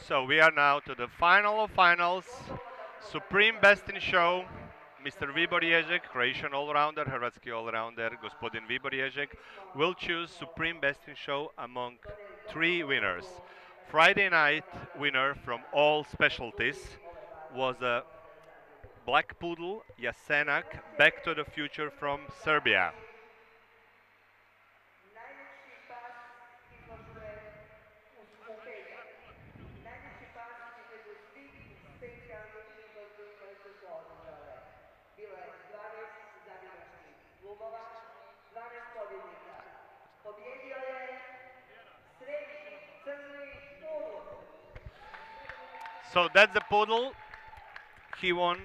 So we are now to the final of finals. Supreme Best in Show. Mr. Vibor Ježek, Croatian all-rounder, Hrvatski all-rounder, gospodin Vibor Ježek, will choose Supreme Best in Show among three winners. Friday night winner from all specialties was a Black Poodle Jasenak Back to the Future from Serbia. So that's the poodle. He won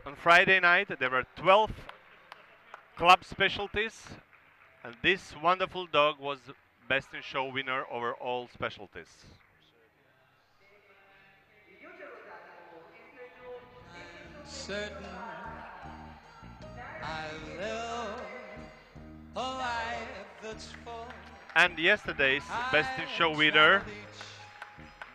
on Friday night. There were 12 club specialties, and this wonderful dog was Best in Show winner over all specialties. Certain I live a life that's full. And yesterday's Best in Show I winner, traveled each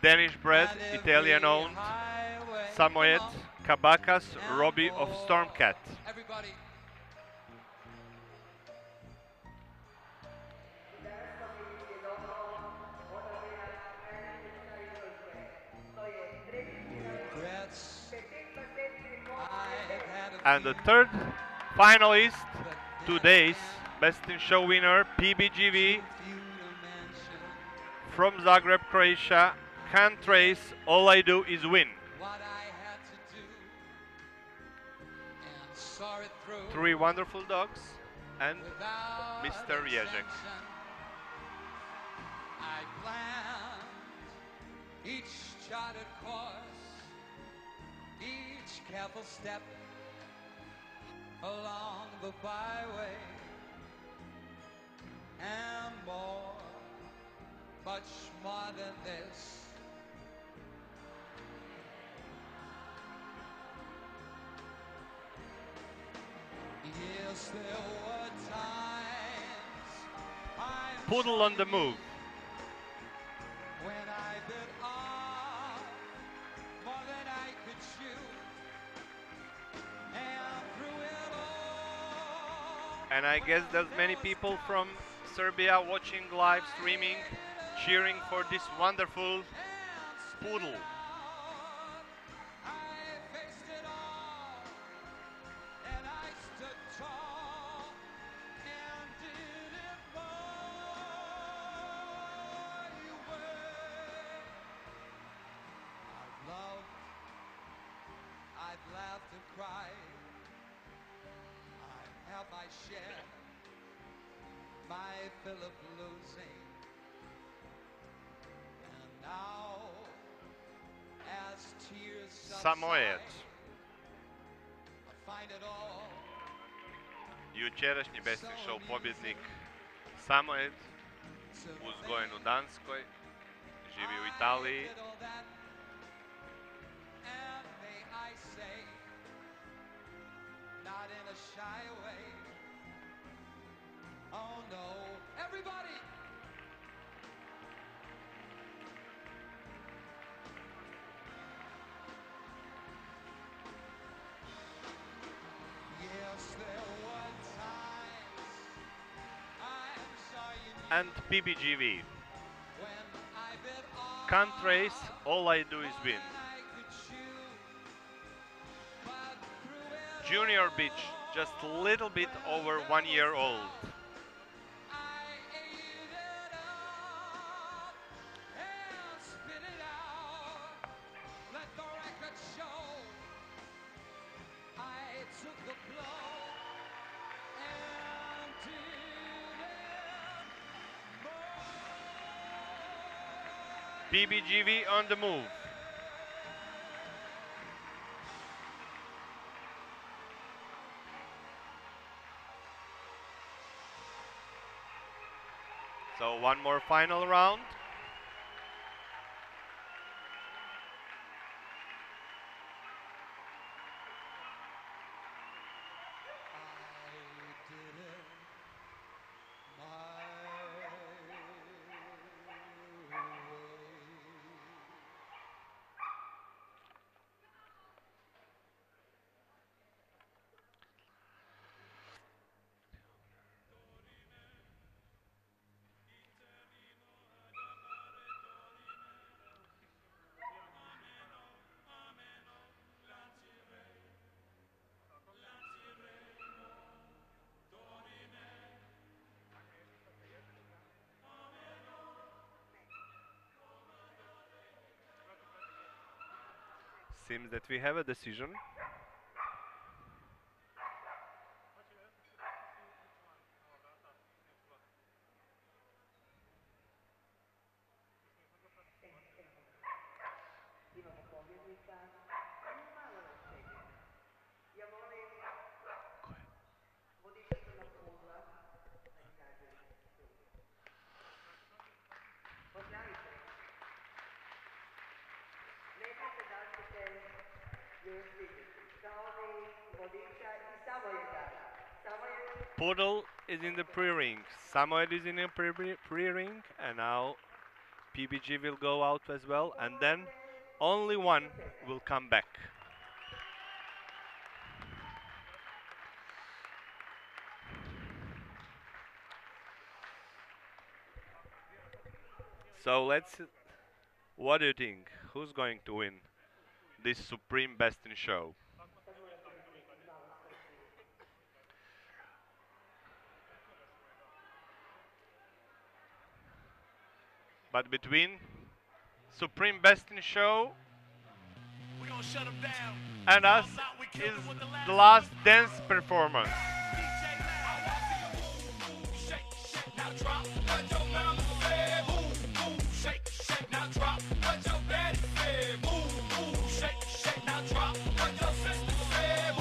Danish bred, and Italian every owned, highway. Samoyed Come on, Kabacas and Robbie of more. Stormcat. Everybody. Regrets I've had a And the few, third finalist, but then today's again, Best in Show winner, PBGV too few to mention. from Zagreb, Croatia. Can't trace, all I do is win. What I had to do and saw it through Three wonderful dogs and without Mr. Ježek. extension. I planned each charted course, each careful step along the byway, and more, much more than this. Yes, there were times Poodle on the move. when I bit off more than I could chew, and through it all, And I guess there's many people from Serbia watching live streaming, cheering for this wonderful poodle. I faced it all, and I stood tall and did it my way. I've loved, I've laughed and cried. I've had my share, my fill of losing. And now, as tears Samoyed. subside, I find it all Jučerašnji Best in Show pobjednik Samoed, uzgojen u Danskoj, živi u Italiji. And may I say, not in a shy way. Oh no, everybody! Yes, there were times I'm sorry you knew And PBGV. when I bit off Can't race, all I do is more win. than I could chew. But through it Junior Beach, just a little bit over 1 year old. I ate it up and spit it out. Let the record show I took the blow and did it PBGV on the move. So one more final round. Seems that we have a decision. Poodle is in the pre-ring. Samoed is in the pre-ring, and now PBG will go out as well, and then only one will come back. So let's. What do you think? Who's going to win this Supreme Best in Show? But between Supreme Best in Show We gonna shut 'em down. and us All out, we is killed 'em with the last dance performance. DJ Loud. Shake, shake, now drop. What your mama said. Move, shake, shake, now drop. What your daddy said. Move, shake, shake, now drop. What your sister said.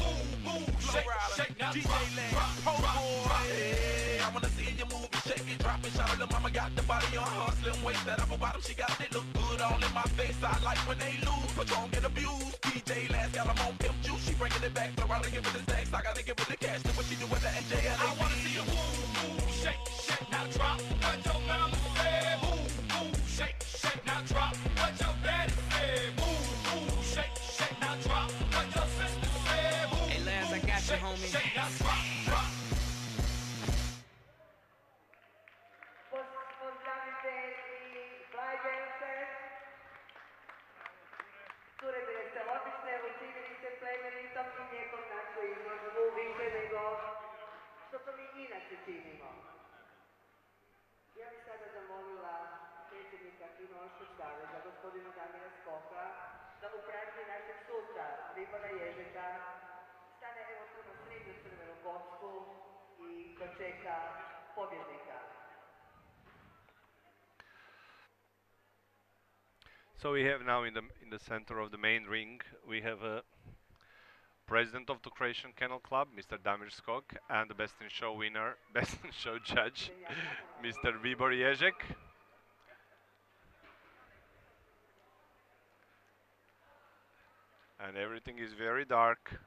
Move, shake, shake, now drop. I wanna see you move and shake it, drop it, shout out, mama got the body on her slim waist, that upper bottom, she got it, look good all in my face. I like when they lose, but don't get abused. DJ last got them on pimp juice, she bringing it back, so I give it the stacks, I gotta give it the cash. Look what she do with the NJ and I wanna see you move, shake, shake, now drop. What your mama said. Move, shake, shake, now drop. What your daddy said. Move, shake, shake, now drop. What your sister said. Move, Hey, Laz, I got you, shake, homie. shake, now drop, drop. Pozdravite i Blajbence, cure bile ste odlične, učinili ste plemenitom i tijekom našu izložbu više nego što to mi inače činimo. Ja bih sada zamolila predsjednika Kinološkog saveza, gospodina Damira Skoka, da u pratnji našeg suca Ribora Ježeka stane evo tu na srednju crvenu kocku i dočeka pobjednika. So we have now in the center of the main ring, we have a president of the Croatian Kennel Club, Mr. Damir Skok, and the Best in Show winner, Best in Show judge, Mr. Vibor Ježek. And everything is very dark.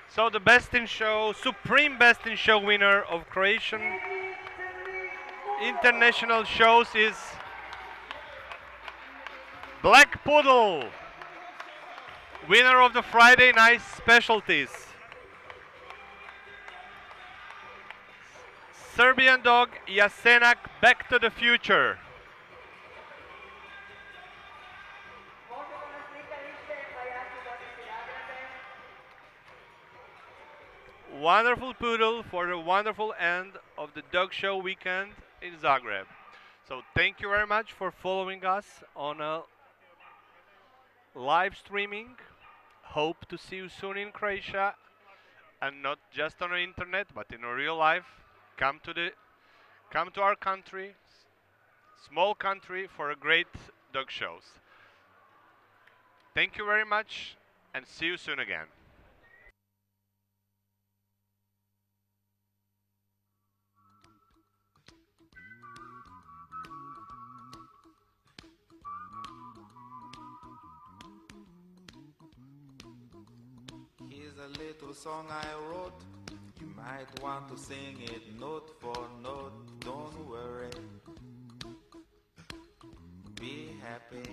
So the Best in Show, Supreme Best in Show winner of Croatian international shows is Black Poodle, winner of the Friday night specialties. Serbian dog Jasenak, Back to the Future. Wonderful poodle for the wonderful end of the dog show weekend in Zagreb. So thank you very much for following us on a live streaming. Hope to see you soon in Croatia, and not just on the internet but in a real life. Come to our country, small country, for a great dog shows. Thank you very much and see you soon again. Here's a little song I wrote. You might want to sing it note for note. Don't worry. Be happy.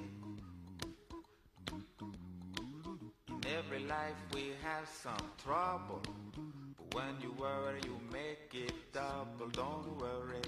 In every life we have some trouble. But when you worry, you make it double. Don't worry.